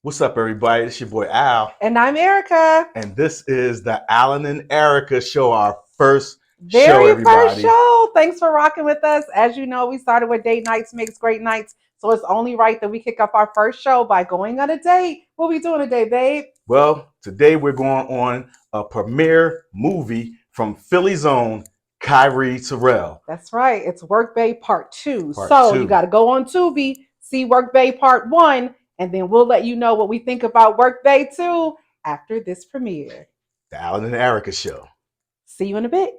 What's up, everybody? It's your boy Al. And I'm Erika. And this is the Alan and Erika show, our first show, Very first everybody. show. Thanks for rocking with us. As you know, we started with Date Nights Makes Great Nights. So it's only right that we kick off our first show by going on a date. What we doing today, babe? Well, today we're going on a premiere movie from Philly's own Kyree Tyrell. That's right. It's Work Bae Part 2. Part So 2. you got to go on Tubi, see Work Bae Part 1, and then we'll let you know what we think about Work Bae 2 after this premiere. The Alan and Erika show. See you in a bit.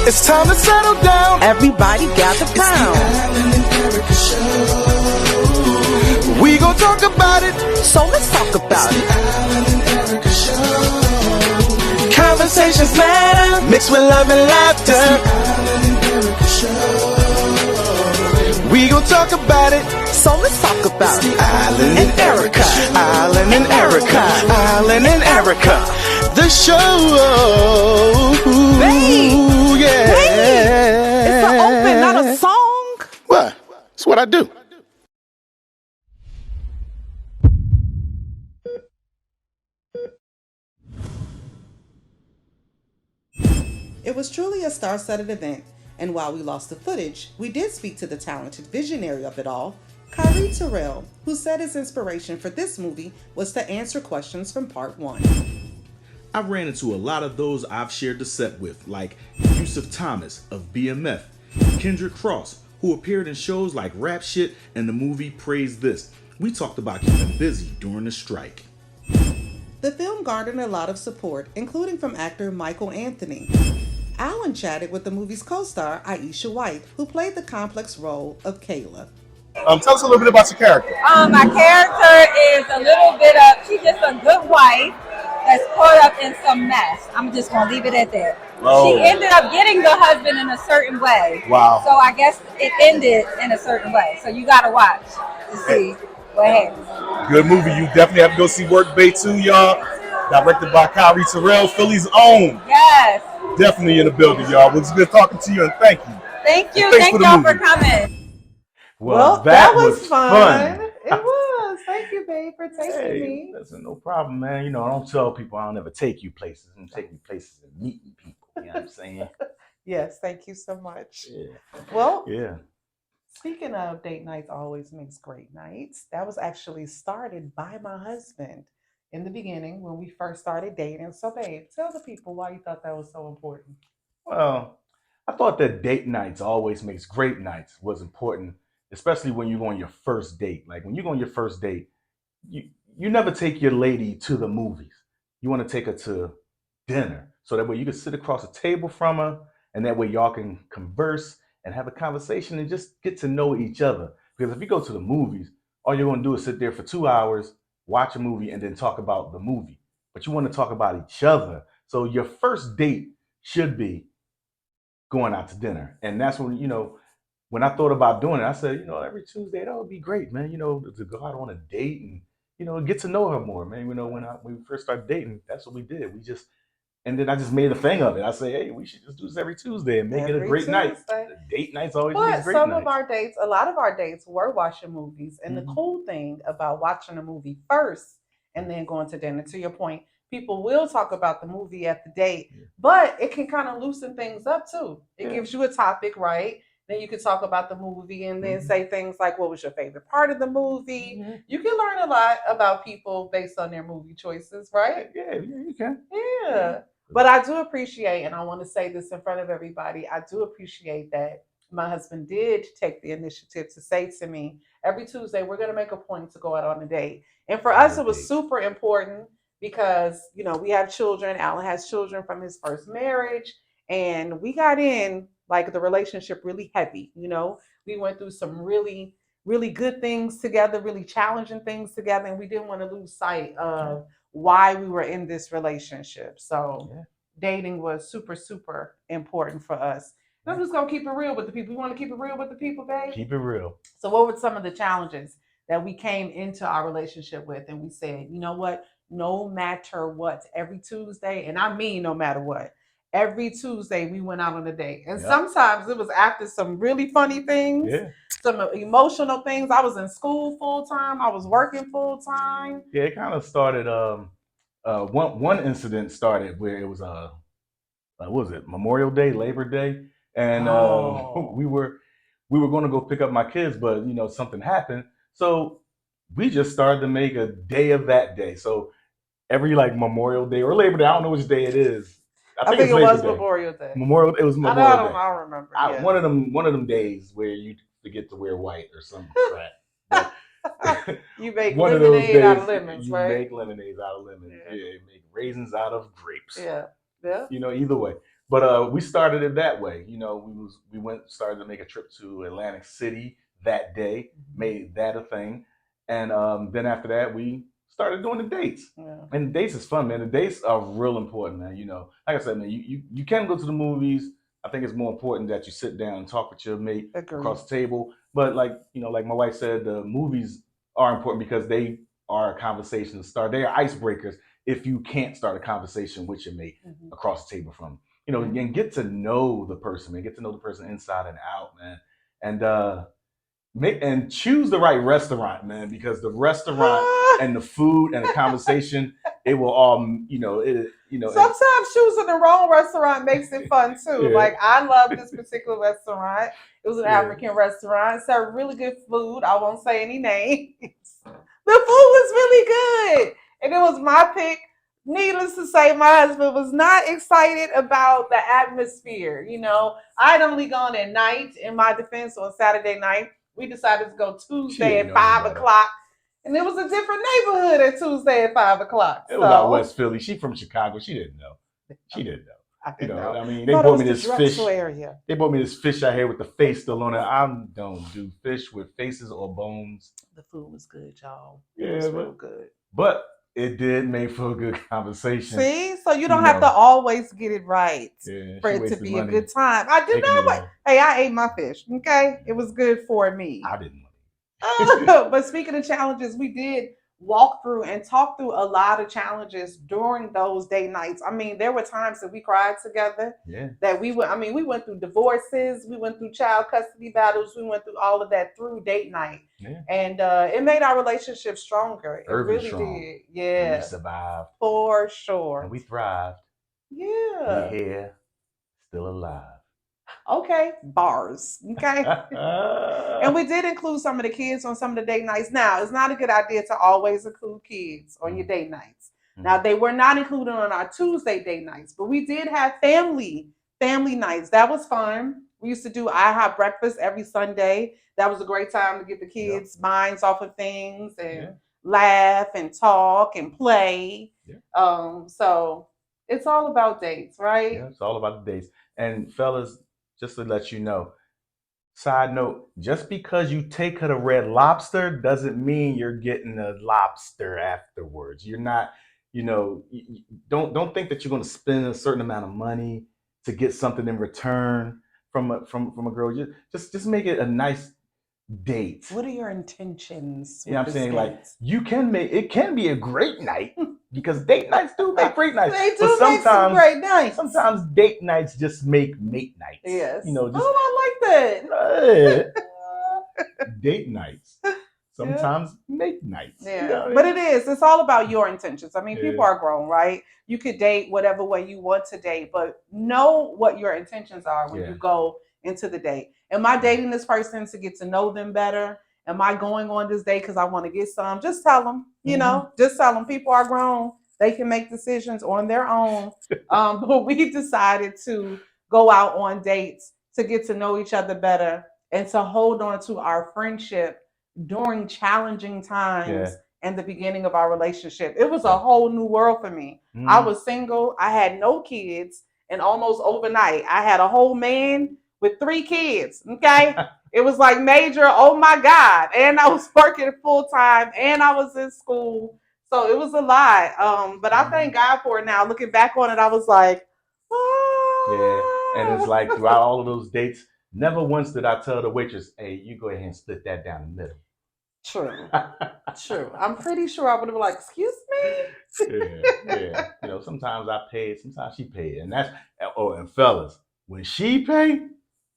It's time to settle down. Everybody gather round. We gon' talk about it. So let's talk about it. Conversations matter, mixed with love and laughter. We gon' talk about it. So let's talk about it. Alan and Erika, Alan and Erika, Alan and Erika, the show. Babe, yeah. babe. It's an open, not a song. What? That's what I do. It was truly a star-studded event, and while we lost the footage, we did speak to the talented visionary of it all, Kyree Tyrell, who said his inspiration for this movie was to answer questions from part 1. I ran into a lot of those I've shared the set with, like Yusuf Thomas of BMF, Kendrick Cross, who appeared in shows like Rap Shit and the movie Praise This. We talked about keeping busy during the strike. The film garnered a lot of support, including from actor Michael Anthony. Alan chatted with the movie's co-star Aisha White, who played the complex role of Kayla. Tell us a little bit about your character. My character is a little bit of, she's just a good wife that's caught up in some mess. I'm just going to leave it at that. Oh. She ended up getting the husband in a certain way. Wow. So I guess it ended in a certain way. So you got to watch to see what happens. Good movie. You definitely have to go see Work Bae 2, y'all. Directed by Kyree Tyrell, Philly's own. Yes. Definitely in the building, y'all. It was good talking to you, and thank you. Thank you. And thanks Thank for the y'all movie. for coming. Well, that was fun. It was. Thank you, babe, for taking me. Listen, no problem, man. You know, I don't tell people I don't ever take you places. I'm taking you places and meeting people. You know what I'm saying? Yes, thank you so much. Yeah. Well, Yeah. speaking of Date Nights Always Makes Great Nights, that was actually started by my husband in the beginning when we first started dating. So, babe, tell the people why you thought that was so important. Well, I thought that date nights always makes great nights was important, especially when you go on your first date. Like when you go on your first date, you never take your lady to the movies. You want to take her to dinner. So that way you can sit across the table from her, and that way y'all can converse and have a conversation and just get to know each other. Because if you go to the movies, all you're going to do is sit there for 2 hours, watch a movie, and then talk about the movie. But you want to talk about each other. So your first date should be going out to dinner. And that's when, when I thought about doing it, I said, every Tuesday, that would be great, man, to go out on a date and, get to know her more, man. When we first started dating, that's what we did. And then I just made a thing of it. I say, hey, we should just do this every Tuesday and make it a great night. The date nights always But make great some nights. of our dates, a lot of our dates were watching movies. And the cool thing about watching a movie first and then going to dinner, to your point, people will talk about the movie at the date, but it can kind of loosen things up too. It gives you a topic, right? Then you can talk about the movie and then say things like, what was your favorite part of the movie? You can learn a lot about people based on their movie choices, right? Yeah, you can. Yeah. But I do appreciate, and I want to say this in front of everybody, I do appreciate that my husband did take the initiative to say to me, every Tuesday, we're going to make a point to go out on a date. And for us, it was super important because, we have children. Alan has children from his first marriage. And we got in like the relationship really heavy. We went through some really, really good things together, really challenging things together. And we didn't want to lose sight of why we were in this relationship. So dating was super, super important for us. And I'm just going to keep it real with the people. You want to keep it real with the people, babe? Keep it real. So what were some of the challenges that we came into our relationship with? And we said, you know what? no matter what, every Tuesday, and I mean no matter what, every Tuesday we went out on a date. And Yep. sometimes it was after some really funny things, Yeah. some emotional things. I was in school full time, I was working full time. Yeah, it kind of started. One incident started where it was what was it, Memorial Day, Labor Day, and Oh. we were going to go pick up my kids, but something happened, so we just started to make a day of that day. So every like Memorial Day or Labor Day, I don't know which day it is. I I think think it's it Labor was Day. Memorial Day. It was I Memorial don't Day. I don't remember. Yeah. One of them days where you forget to wear white or some crap. But You make one of those lemonade out of days lemons, you right? make lemonades out of lemons. Yeah. Yeah, you make raisins out of grapes. Yeah. Yeah. Either way. But we started it that way. We started to make a trip to Atlantic City that day, made that a thing, and then after that we started doing the dates. Yeah. And the dates is fun, man. The dates are real important, man. Like I said, man, you can go to the movies. I think it's more important that you sit down and talk with your mate Agreed. across the table. But like my wife said, the movies are important because they are a conversation start. They are icebreakers if you can't start a conversation with your mate across the table from and get to know the person, man. Get to know the person inside and out, man. And choose the right restaurant, man, because the restaurant and the food and the conversation, it will all Sometimes choosing the wrong restaurant makes it fun too. Yeah. Like I love this particular restaurant. It was an Yeah. African restaurant. It served really good food. I won't say any names. The food was really good. And it was my pick. Needless to say, my husband was not excited about the atmosphere. I'd only gone at night in my defense on Saturday night. We decided to go Tuesday didn't at know no 5 better. o'clock. And it was a different neighborhood at Tuesday at 5 o'clock. It was out West Philly. She from Chicago. She didn't know. She didn't know. I didn't know. I mean, they Thought it bought was me the this Drexel fish. area. They bought me this fish out here with the face still on it. I don't do fish with faces or bones. The food was good, y'all. Yeah, It was real good. But it did make for a good conversation. See? So you don't have to always get it right for it to be a good time. I did not wait. Hey, I ate my fish. Okay? It was good for me. I didn't. But speaking of challenges, we did walk through and talk through a lot of challenges during those date nights. I mean, there were times that we cried together. Yeah. That we went through divorces, we went through child custody battles, we went through all of that through date night. Yeah. And it made our relationship stronger. It really strong. did. Yeah. And we survived. For sure. And we thrived. Yeah. We here, still alive. Okay, bars. Okay. And we did include some of the kids on some of the date nights. Now, it's not a good idea to always include kids on your date nights. Now, they were not included on our Tuesday date nights, but we did have family nights. That was fun. We used to do IHOP breakfast every Sunday. That was a great time to get the kids' minds off of things and laugh and talk and play. Yeah. So it's all about dates, right? Yeah, it's all about the dates. And fellas, just to let you know, side note, just because you take her to Red Lobster doesn't mean you're getting a lobster afterwards. You're not, don't think that you're going to spend a certain amount of money to get something in return from a girl. Just make it a nice date. What are your intentions? Yeah, I'm saying like it can be a great night because date nights do make great nights. They do make some great nights. Sometimes date nights just make mate nights. Yes. Just, I like that. Date nights. Sometimes mate nights. Yeah. But it's all about your intentions. I mean, people are grown, right? You could date whatever way you want to date, but know what your intentions are when you go into the date. Am I dating this person to get to know them better? Am I going on this date because I want to get some? Just tell them, just tell them people are grown. They can make decisions on their own. But we decided to go out on dates to get to know each other better and to hold on to our friendship during challenging times and the beginning of our relationship. It was a whole new world for me. I was single. I had no kids. And almost overnight, I had a whole man with 3 kids. Okay. It was like major, oh my God. And I was working full time and I was in school. So it was a lot. But I thank God for it now. Looking back on it, I was like, oh. Yeah. And it's like throughout all of those dates, never once did I tell the waitress, hey, you go ahead and split that down the middle. True. True. I'm pretty sure I would have been like, excuse me? Yeah. Sometimes I pay it, sometimes she pay it. And that's, oh, and fellas, when she pay,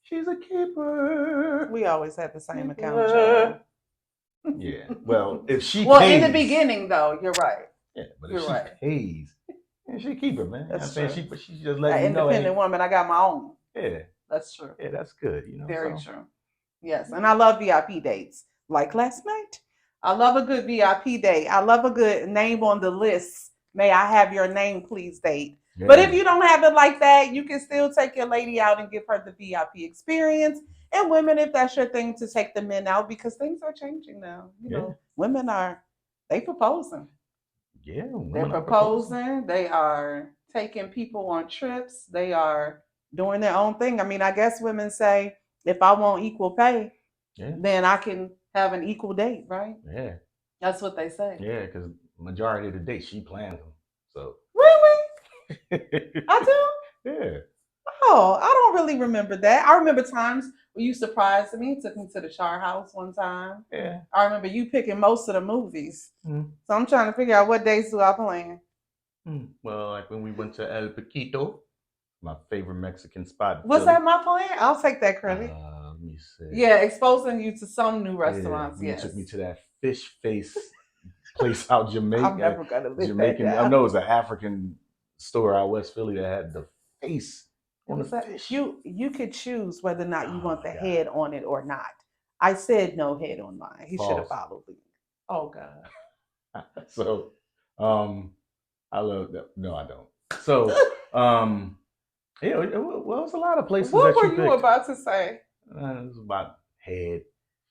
she's a keeper. We always had the same account, Joe. Yeah. Well, if she Well, pays. in the beginning, though, you're right. Yeah, but if You're she right. pays, yeah, she keep her, man. You know what I'm That's saying? true. She just An letting you know, independent hey, woman, I got my own. yeah, That's true. yeah, that's good, Very so. true. Yes. And I love VIP dates. Like last night. I love a good VIP date. I love a good name on the list. May I have your name, please, date. Yeah. But if you don't have it like that, you can still take your lady out and give her the VIP experience. And women, if that's your thing, to take the men out because things are changing now. Women they proposing. Yeah, They're proposing. They are taking people on trips. They are doing their own thing. I mean, I guess women say, if I want equal pay, then I can have an equal date, right? Yeah. That's what they say. Yeah, because majority of the dates she plans them. So. Really? I do? Yeah. Oh, I don't really remember that. I remember times when you surprised me, took me to the Char House one time. Yeah. I remember you picking most of the movies. Mm. So I'm trying to figure out what dates do I plan. Well, like when we went to El Paquito, my favorite Mexican spot. Was that my plan? I'll take that credit. Let me see. Yeah, exposing you to some new restaurants. Yeah, yes. You took me to that fish face place out Jamaica. I'm never gonna live Jamaican. that down. I know it was an African store out West Philly that had the face on the fish. You could choose whether or not you want the head on it or not. I said no head on mine. He should have followed me. Oh God. So, I love that. No, I don't. So, yeah, well, it was a lot of places. What that were you you about to say? It was about head,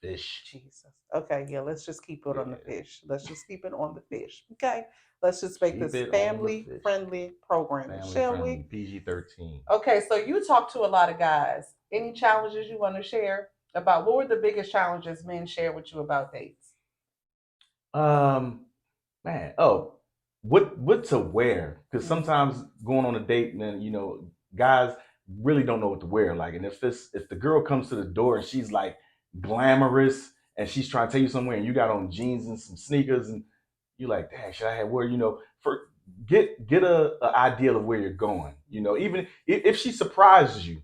fish. Jesus. Okay, yeah, let's just keep it on the fish. Let's just keep it on the fish. Okay. Let's just make this family-friendly program, shall we? PG-13. Okay, so you talk to a lot of guys. Any challenges you want to share about? What were the biggest challenges men share with you about dates? Man, what to wear? Because sometimes going on a date, man, guys really don't know what to wear. Like, and if the girl comes to the door and she's like glamorous and she's trying to take you somewhere and you got on jeans and some sneakers and you're like, dang, should I have wear? Get a idea of where you're going. Even if she surprises you,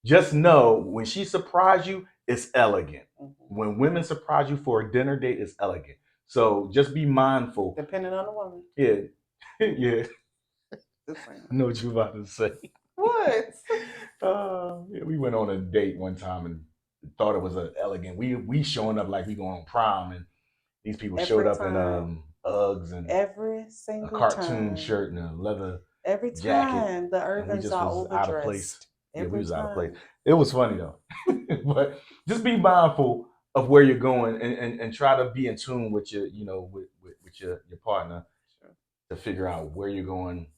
just know when she surprises you, it's elegant. Mm-hmm. When women surprise you for a dinner date, it's elegant. So just be mindful. Depending on the woman. Yeah. Yeah. I know what you're about to say. What? Yeah, we went on a date one time and thought it was elegant. We showing up like we going on prom, and these people showed up in Uggs and every single a cartoon shirt and a leather every time the Urbans are overdressed. Out of place. Yeah, we was out of place. It was funny though. But just be mindful of where you're going and try to be in tune with your with your partner to figure out where you're going,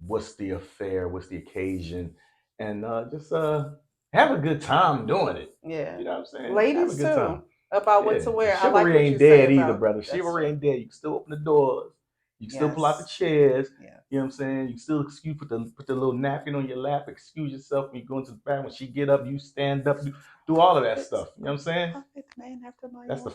what's the affair, what's the occasion, and just have a good time doing it. Yeah. You know what I'm saying? Ladies too. Time. About what to wear. Chivalry ain't dead either, brother. Chivalry ain't dead. You can still open the doors. You can still pull out the chairs. Yeah. You know what I'm saying? You can still put the little napkin on your lap, excuse yourself when you go into the bathroom. When she get up, you stand up, you do all of that stuff. You know what I'm saying? Perfect man after my That's the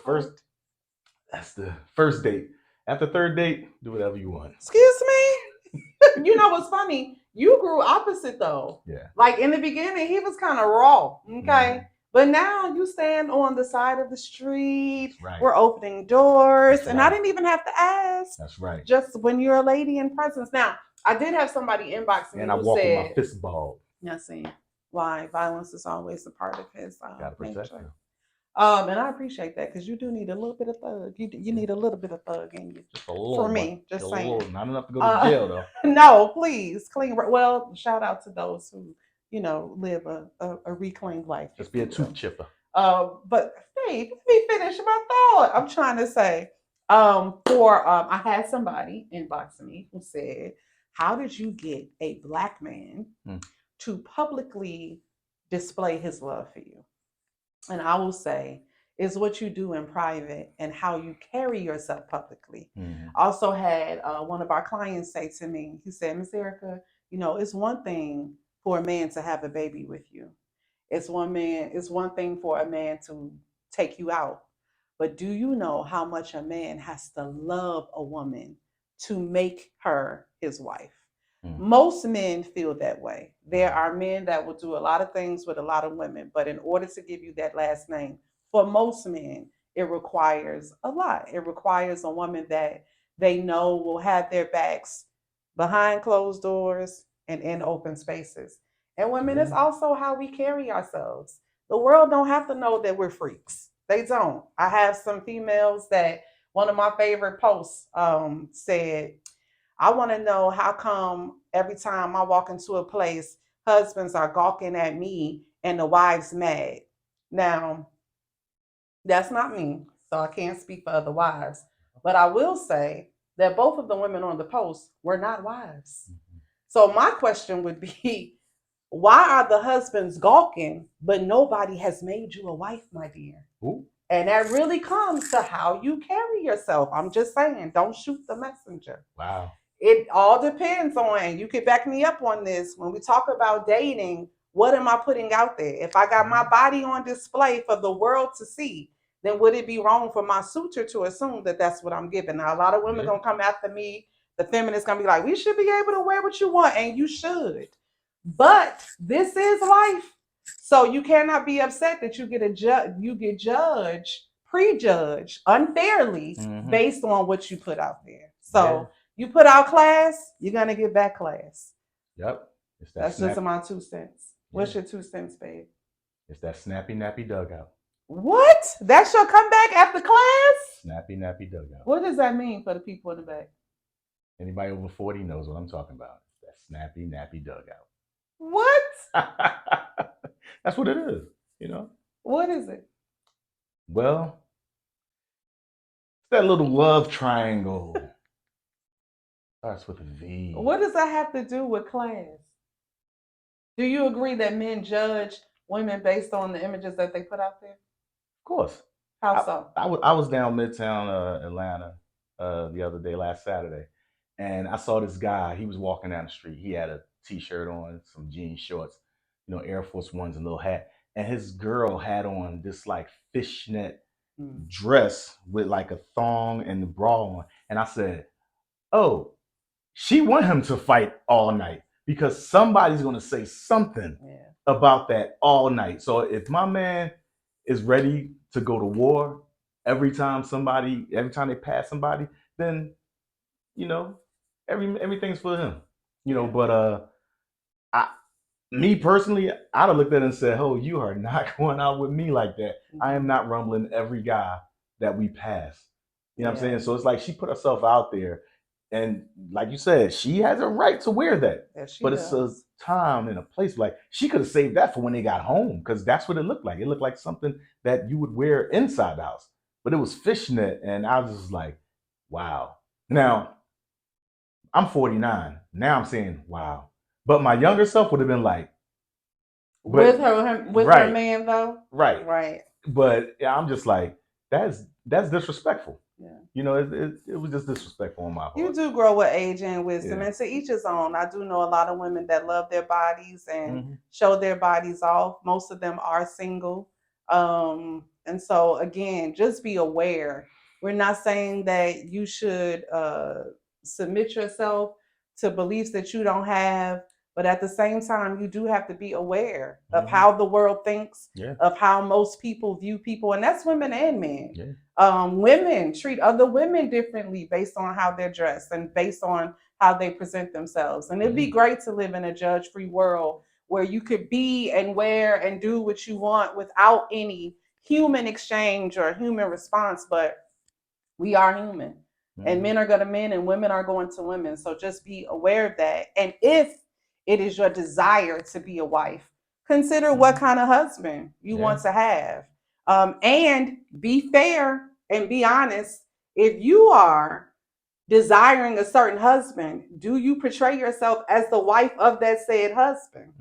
first date. After third date, do whatever you want. Excuse me? You know what's funny? You grew opposite though. Yeah. Like in the beginning, he was kind of raw. Okay. Mm-hmm. But now you stand on the side of the street. Right. We're opening doors. And I didn't even have to ask. That's right. Just when you're a lady in presence. Now, I did have somebody inbox me. And I walk with my fist balled. Yeah, see. Why violence is always a part of his gotta protect him. And I appreciate that because you do need a little bit of thug. You need a little bit of thug in you. Just a little. For me, just saying. Little, not enough to go to jail though. No, please. Clean. Well, shout out to those who live a reclaimed life. Just be a tooth chipper. But hey, let me finish my thought. I'm trying to say, I had somebody inbox me who said, "How did you get a black man to publicly display his love for you?" And I will say, is what you do in private and how you carry yourself publicly. Mm-hmm. Also had one of our clients say to me, he said, "Miss Erika, it's one thing for a man to have a baby with you. It's one thing for a man to take you out. But do you know how much a man has to love a woman to make her his wife? Most men feel that way. There are men that will do a lot of things with a lot of women, but in order to give you that last name, for most men, it requires a lot. It requires a woman that they know will have their backs behind closed doors and in open spaces. And women, it's also how we carry ourselves. The world don't have to know that we're freaks. They don't. I have some females that one of my favorite posts said, I want to know how come every time I walk into a place, husbands are gawking at me and the wives mad. Now, that's not me, so I can't speak for other wives. But I will say that both of the women on the post were not wives. So my question would be, why are the husbands gawking, but nobody has made you a wife, my dear? Ooh. And that really comes to how you carry yourself. I'm just saying, don't shoot the messenger. Wow. It all depends on, you could back me up on this, when we talk about dating, what am I putting out there? If I got my body on display for the world to see, then would it be wrong for my suitor to assume that that's what I'm giving? Now, a lot of women gonna come after me. The feminists gonna be like, we should be able to wear what you want, and you should. But this is life. So you cannot be upset that you get prejudged unfairly based on what you put out there. So you put out class, you're gonna get back class. Yep. That's just my 2 cents. What's your 2 cents, babe? It's that snappy nappy dugout. What? That's your comeback after class? Snappy nappy dugout. What does that mean for the people in the back? Anybody over 40 knows what I'm talking about. It's that snappy nappy dugout. What? That's what it is, you know? What is it? Well, it's that little love triangle. Starts with a V. What does that have to do with class? Do you agree that men judge women based on the images that they put out there? Of course. How so? I was down Midtown Atlanta the other day, last Saturday, and I saw this guy. He was walking down the street. He had a t-shirt on, some jean shorts, Air Force Ones, and a little hat. And his girl had on this like fishnet dress with like a thong and the bra on. And I said, oh, she want him to fight all night because somebody's going to say something about that all night. So if my man is ready to go to war every time they pass somebody, then, everything's for him, but me personally, I'd have looked at it and said, oh, you are not going out with me like that. I am not rumbling every guy that we pass. You know what I'm saying? So it's like she put herself out there. And like you said, she has a right to wear that. But it's a time and a place. Like she could have saved that for when they got home, because that's what it looked like. It looked like something that you would wear inside the house. But it was fishnet. And I was just like, wow. Now, I'm 49. Now I'm saying, wow. But my younger self would have been like, with her man though, right. But yeah, I'm just like, that's disrespectful. Yeah, it was just disrespectful on my part. You do grow with age and wisdom, and to each his own. I do know a lot of women that love their bodies and show their bodies off. Most of them are single, and so again, just be aware. We're not saying that you should submit yourself to beliefs that you don't have. But at the same time, you do have to be aware of how the world thinks, of how most people view people. And that's women and men. Women treat other women differently based on how they're dressed and based on how they present themselves. And it'd be great to live in a judge-free world where you could be and wear and do what you want without any human exchange or human response. But we are human. And men are going to men and women are going to women. So just be aware of that. And if it is your desire to be a wife, consider what kind of husband you want to have. And be fair and be honest. If you are desiring a certain husband, do you portray yourself as the wife of that said husband?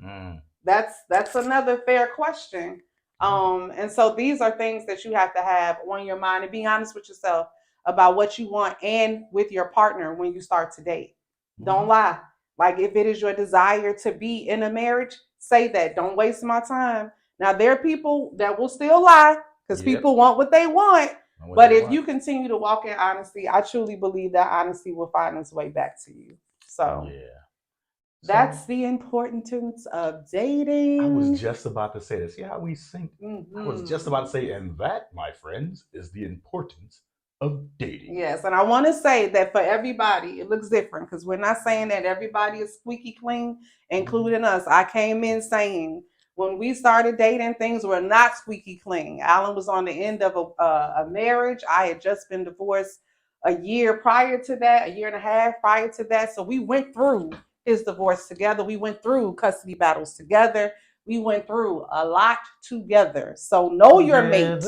That's another fair question. And so these are things that you have to have on your mind and be honest with yourself about what you want and with your partner when you start to date. Don't lie. Like if it is your desire to be in a marriage, say that. Don't waste my time. Now there are people that will still lie because people want what they want. And what But they if want. you continue to walk in honesty, I truly believe that honesty will find its way back to you. So Yeah. that's the importance of dating. I was just about to say this. See how we sync? Mhm. I was just about to say, and that, my friends, is the importance of dating. Yes, and I want to say that for everybody, it looks different because we're not saying that everybody is squeaky clean, including us. I came in saying when we started dating, things were not squeaky clean. Alan was on the end of a marriage. I had just been divorced a year prior to that, a year and a half prior to that. So we went through his divorce together. We went through custody battles together. We went through a lot together. So know your mate.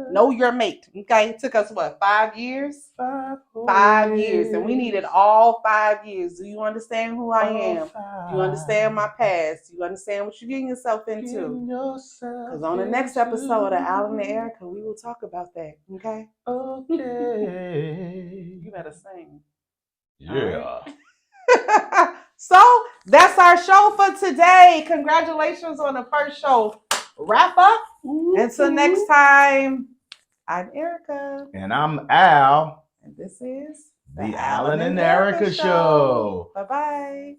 Know your mate. Okay. It took us what, 5 years? 5 years. And we needed all 5 years. Do you understand who I am? Do you understand my past? Do you understand what you're getting yourself into? Because on the next episode of Alan and Erika, we will talk about that. Okay? Okay. You better sing. Yeah. So that's our show for today. Congratulations on the first show wrap up. Until next time, I'm Erika. And I'm Al. And this is The Alan and Erika Show. Bye-bye.